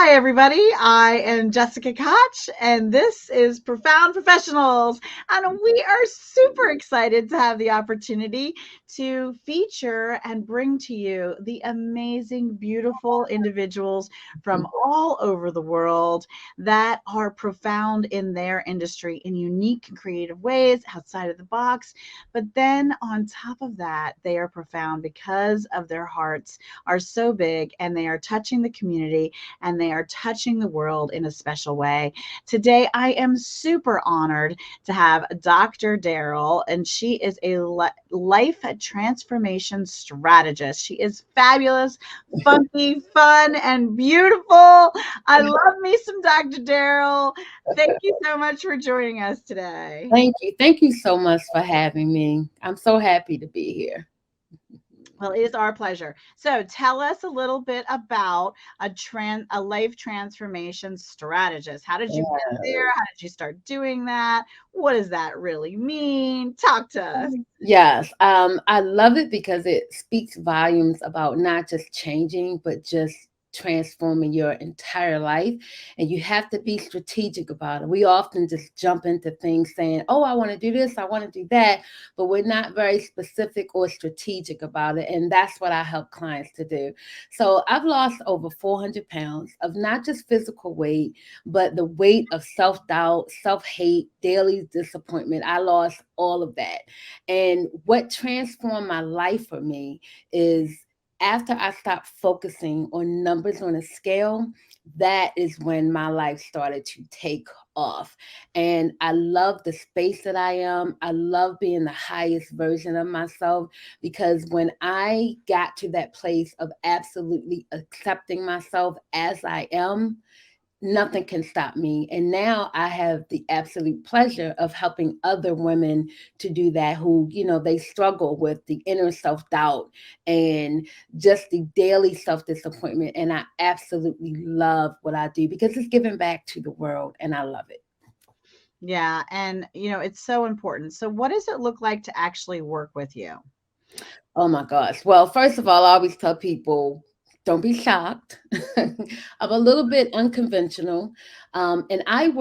Hi, everybody. I am Jessica Koch, and this is Profound Professionals. And we are super excited to have the opportunity to feature and bring to you the amazing, beautiful individuals from all over the world that are profound in their industry in unique and creative ways outside of the box. But then on top of that, they are profound because of their hearts are so big and they are touching the community and they are touching the world in a special way. Today, I am super honored to have Dr. Daryll, and she is a life transformation strategist. She is fabulous, funky, fun, and beautiful. I love me some Dr. Daryll. Thank you so much for joining us today. Thank you. Thank you so much for having me. I'm so happy to be here. Well, it is our pleasure. So tell us a little bit about a life transformation strategist. How did you get there? How did you start doing that? What does that really mean? Talk to us. Yes, I love it because it speaks volumes about not just changing, but just transforming your entire life. And you have to be strategic about it. We often just jump into things saying, oh, I want to do this, I want to do that, but we're not very specific or strategic about it. And that's what I help clients to do. So I've lost over 400 pounds of not just physical weight, but the weight of self doubt, self hate, daily disappointment. I lost all of that. And what transformed my life for me is after I stopped focusing on numbers on a scale, that is when my life started to take off. And I love the space that I am. I love being the highest version of myself because when I got to that place of absolutely accepting myself as I am, nothing can stop me. And now I have the absolute pleasure of helping other women to do that who, they struggle with the inner self doubt and just the daily self disappointment. And I absolutely love what I do because it's giving back to the world and I love it. Yeah, and it's so important. So what does it look like to actually work with you? Oh my gosh. Well, first of all, I always tell people, don't be shocked. I'm a little bit unconventional. And I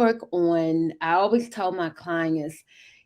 always tell my clients,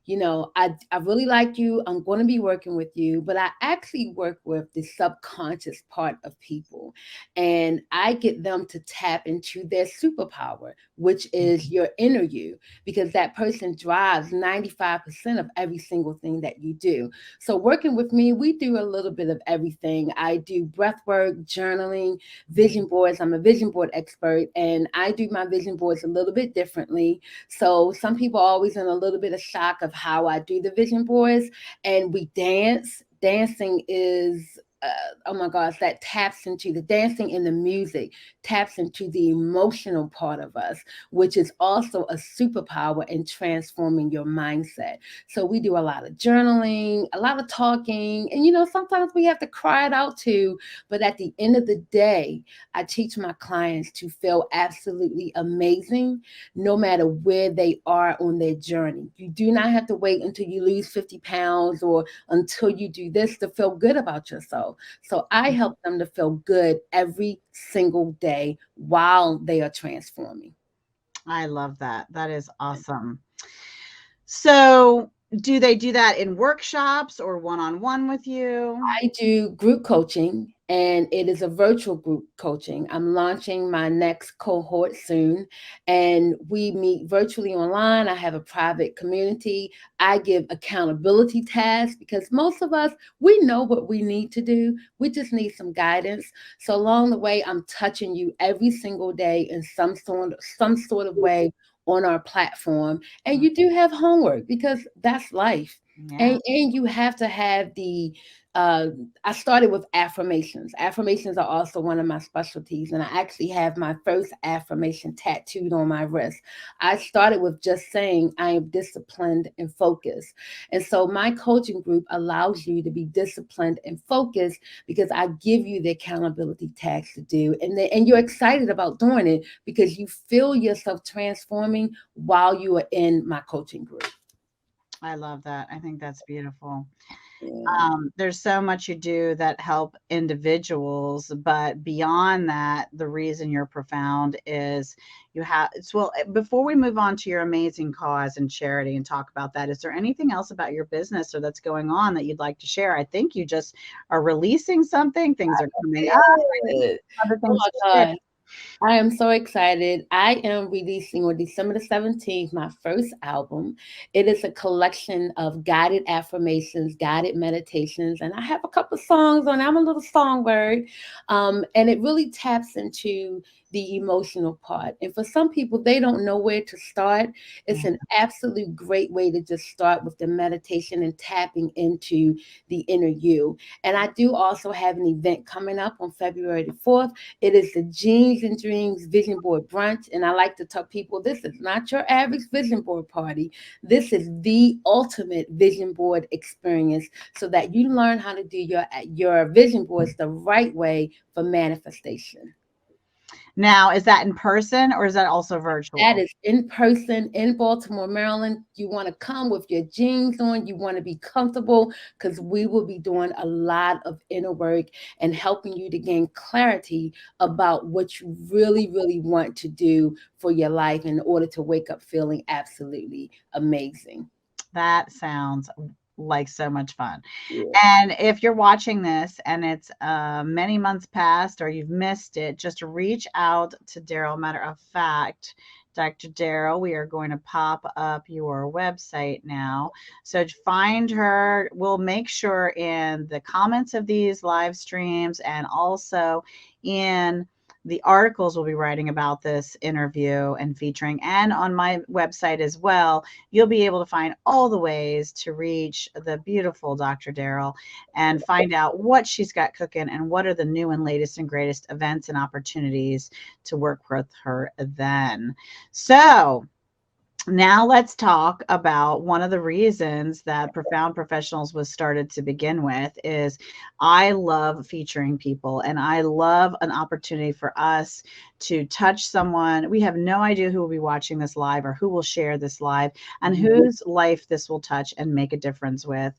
I really like you. I'm going to be working with you, but I actually work with the subconscious part of people. And I get them to tap into their superpower, which is your inner you, because that person drives 95% of every single thing that you do. So working with me, we do a little bit of everything. I do breath work, journaling, vision boards. I'm a vision board expert and I do my vision boards a little bit differently. So some people are always in a little bit of shock of how I do the vision boards, and we dance. Dancing is oh my gosh, that taps into the dancing and the music, taps into the emotional part of us, which is also a superpower in transforming your mindset. So we do a lot of journaling, a lot of talking, and sometimes we have to cry it out too. But at the end of the day, I teach my clients to feel absolutely amazing no matter where they are on their journey. You do not have to wait until you lose 50 pounds or until you do this to feel good about yourself. So I help them to feel good every single day while they are transforming. I love that. That is awesome. So, do they do that in workshops or one-on-one with you? I do group coaching and it is a virtual group coaching. I'm launching my next cohort soon and we meet virtually online. I have a private community. I give accountability tasks because most of us, we know what we need to do. We just need some guidance. So along the way, I'm touching you every single day in some sort of way on our platform. And you do have homework because that's life. Yeah. And you have to have the uh, I started with affirmations. Affirmations are also one of my specialties, and I actually have my first affirmation tattooed on my wrist. I started with just saying I am disciplined and focused. And so my coaching group allows you to be disciplined and focused because I give you the accountability tasks to do. And you're excited about doing it because you feel yourself transforming while you are in my coaching group. I love that. I think that's beautiful. Yeah. There's so much you do that help individuals, but beyond that, the reason you're profound is you have it's well, before we move on to your amazing cause and charity and talk about that, is there anything else about your business or that's going on that you'd like to share? I think you just are releasing something, things are coming up, Good. other Oh things my to share. gosh. I am so excited. I am releasing on December the 17th my first album. It is a collection of guided affirmations, guided meditations, and I have a couple songs on it. I'm a little songbird. And it really taps into the emotional part. And for some people, they don't know where to start. It's an absolute great way to just start with the meditation and tapping into the inner you. And I do also have an event coming up on February the 4th. It is the Jeans and Dreams Vision Board Brunch. And I like to tell people this is not your average vision board party. This is the ultimate vision board experience so that you learn how to do your vision boards the right way for manifestation. Now, is that in person or is that also That virtual? is in person in Baltimore, Maryland. You want to come with your jeans on. You want to be comfortable because we will be doing a lot of inner work and helping you to gain clarity about what you really, really want to do for your life in order to wake up feeling absolutely amazing. That sounds like so much fun. Yeah. And if you're watching this and it's many months past or you've missed it, just reach out to Daryll. Matter of fact, Dr. Daryll, we are going to pop up your website now. So to find her, we'll make sure in the comments of these live streams and also in the articles we'll be writing about this interview and featuring, and on my website as well, you'll be able to find all the ways to reach the beautiful Dr. Daryll and find out what she's got cooking and what are the new and latest and greatest events and opportunities to work with her then. So, now let's talk about one of the reasons that Profound Professionals was started to begin with is I love featuring people and I love an opportunity for us to touch someone. We have no idea who will be watching this live or who will share this live and whose life this will touch and make a difference with.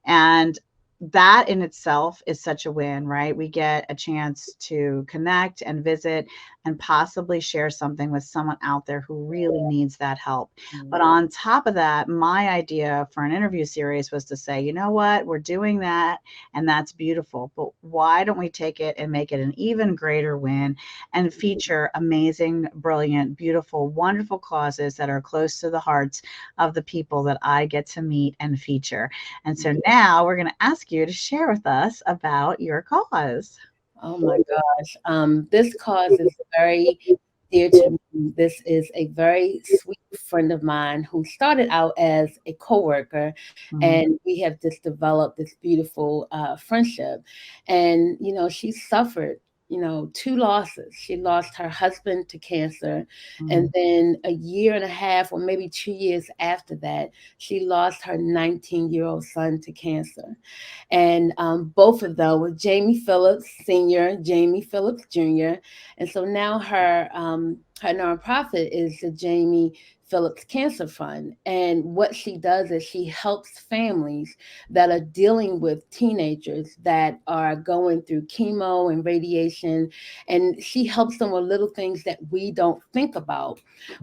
And that in itself is such a win, right? We get a chance to connect and visit and possibly share something with someone out there who really needs that help. But on top of that, my idea for an interview series was to say, you know what, we're doing that and that's beautiful, but why don't we take it and make it an even greater win and feature amazing, brilliant, beautiful, wonderful causes that are close to the hearts of the people that I get to meet and feature. And so now we're going to ask you to share with us about your cause. Oh my gosh. This cause is very dear to me. This is a very sweet friend of mine who started out as a coworker, Mhm. and we have just developed this beautiful friendship. And she suffered, two losses. She lost her husband to cancer, and Mhm. then a year and a half, or maybe 2 years after that, she lost her 19-year-old son to cancer. And both of them were Jamie Phillips Sr., Jamie Phillips Jr. And so now her nonprofit is the Jamie Phillips Cancer Fund. And what she does is she helps families that are dealing with teenagers that are going through chemo and radiation. And she helps them with little things that we don't think about.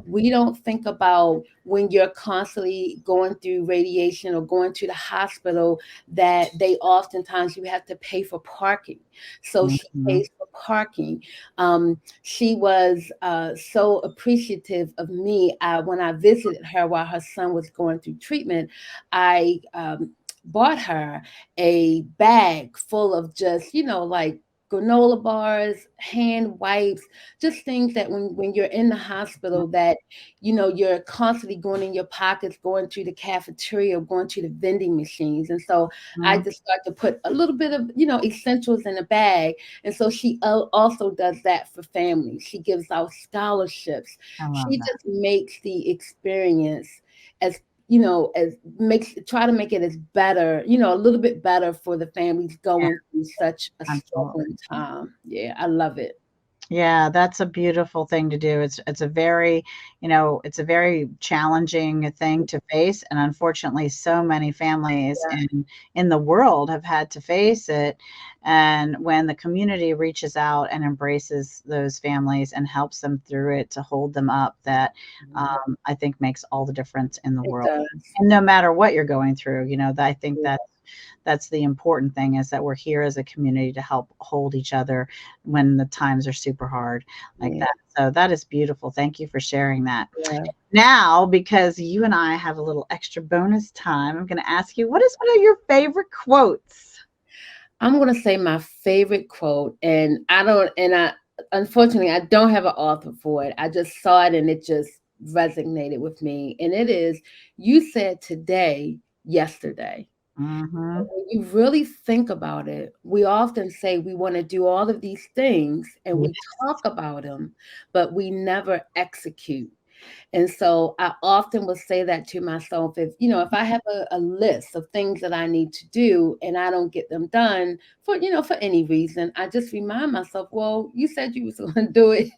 We don't think about when you're constantly going through radiation or going to the hospital that they oftentimes you have to pay for parking. So she Mhm. pays for parking. She was so appreciative of me. When I visited her while her son was going through treatment, I bought her a bag full of just, like granola bars, hand wipes, just things that when you're in the hospital that, you're constantly going in your pockets, going to the cafeteria, going to the vending machines. And so I Mhm. just start to put a little bit of, essentials in a bag. And so she also does that for families. She gives out scholarships. I love She that. just makes the experience as as makes try to make it as better, a little bit better for the families Yeah, going through such a absolutely. struggling time. Yeah, I love it. Yeah, that's a beautiful thing to do. It's a very, it's a very challenging thing to face, and unfortunately, so many families Yeah, in the world have had to face it. And when the community reaches out and embraces those families and helps them through it to hold them up, that mhm. I think makes all the difference in the It world. does. And no matter what you're going through, I think Yeah, that's the important thing, is that we're here as a community to help hold each other when the times are super hard like yeah, that. So that is beautiful. Thank you for sharing that. yeah. Now, because you and I have a little extra bonus time, I'm going to ask you, what is one of your favorite quotes? I'm gonna say my favorite quote, and I unfortunately I don't have an author for it. I just saw it and it just resonated with me. And it is, you said today, yesterday. Hmm. When you really think about it, we often say we want to do all of these things and Yeah. we talk about them, but we never execute. And so I often will say that to myself, if I have a list of things that I need to do and I don't get them done for any reason, I just remind myself, well, you said you was going to do it,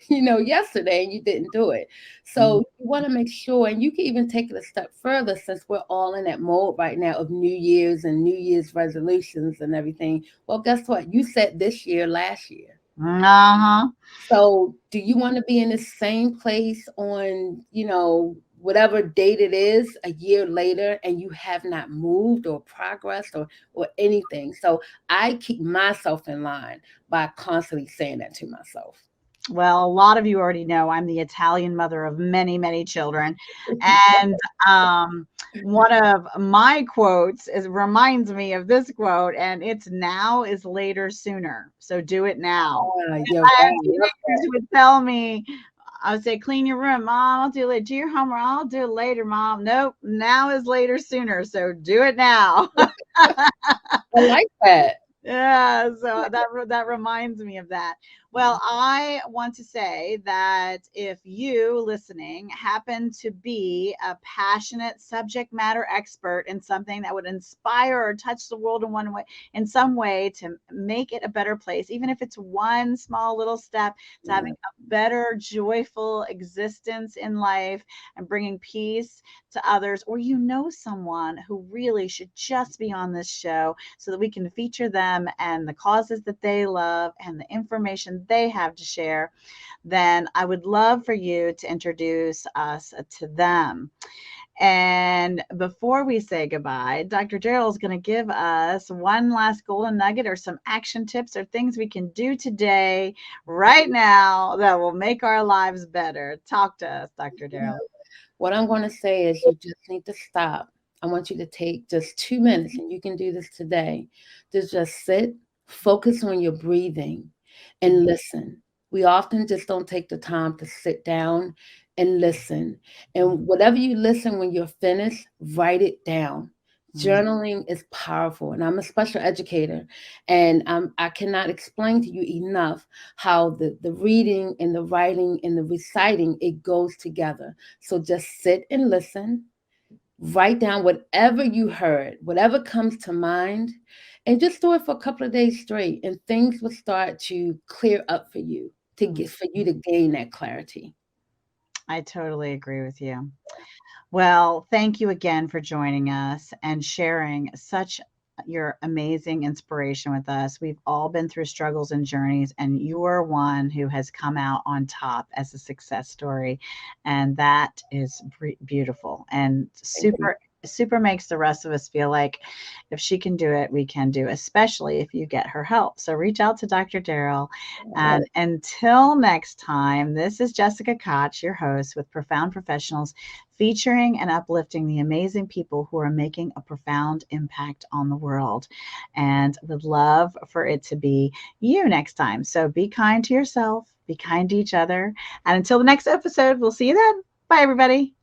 yesterday and you didn't do it. So you want to make sure, and you can even take it a step further since we're all in that mode right now of New Year's and New Year's resolutions and everything. Well, guess what? You said this year, last year. Uh-huh. So, do you want to be in the same place on, whatever date it is a year later and you have not moved or progressed or anything? So, I keep myself in line by constantly saying that to myself. Well, a lot of you already know I'm the Italian mother of many, many children. And one of my quotes reminds me of this quote, and it's now is later sooner. So do it now. Ah, you're My right. Love teenagers would tell me, I would say, clean your room, Mom. I'll do it later. Do your homework. I'll do it later, Mom. Nope. Now is later sooner. So do it now. that. I like that. Yeah, so that reminds me of that. Well, I want to say that if you listening happen to be a passionate subject matter expert in something that would inspire or touch the world in one way, in some way, to make it a better place, even if it's one small little step to having Yeah, a better, joyful existence in life and bringing peace to others, or someone who really should just be on this show so that we can feature them and the causes that they love and the information they have to share, then I would love for you to introduce us to them. And before we say goodbye, Dr. Daryll is going to give us one last golden nugget or some action tips or things we can do today, right now, that will make our lives better. Talk to us, Dr. yeah. Daryll. What I'm going to say is you just need to stop. I want you to take just 2 minutes, and you can do this today. To just sit, focus on your breathing, and listen. We often just don't take the time to sit down and listen. And whatever you listen when you're finished, write it down. Journaling is powerful, and I'm a special educator, and I cannot explain to you enough how the reading and the writing and the reciting, it goes together. So just sit and listen, write down whatever you heard, whatever comes to mind, and just do it for a couple of days straight, and things will start to clear up for you for you to gain that clarity. I totally agree with you. Well, thank you again for joining us and sharing such your amazing inspiration with us. We've all been through struggles and journeys, and you're one who has come out on top as a success story. And that is beautiful and Thank you. super makes the rest of us feel like if she can do it, we can do, especially if you get her help. So reach out to Dr. Daryll. And until next time, this is Jessica Koch, your host with Profound Professionals, featuring and uplifting the amazing people who are making a profound impact on the world, and would love for it to be you next time. So be kind to yourself, be kind to each other. And until the next episode, we'll see you then. Bye, everybody.